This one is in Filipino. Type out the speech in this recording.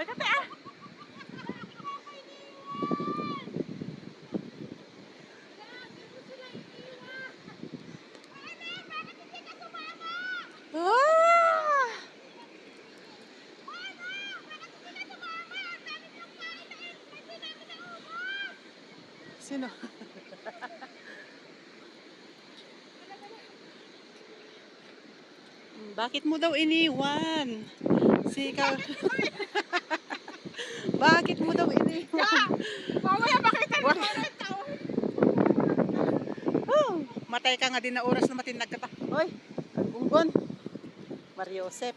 Halika te ah. Ah! Sino? Bakit mo daw iniwan? Sika. Bakit mo daw iniwan? Mamaya makita mo ulit ako. Oh, matay ka nga din na oras na matinag ka ta. Hoy, unggon. Mariosep.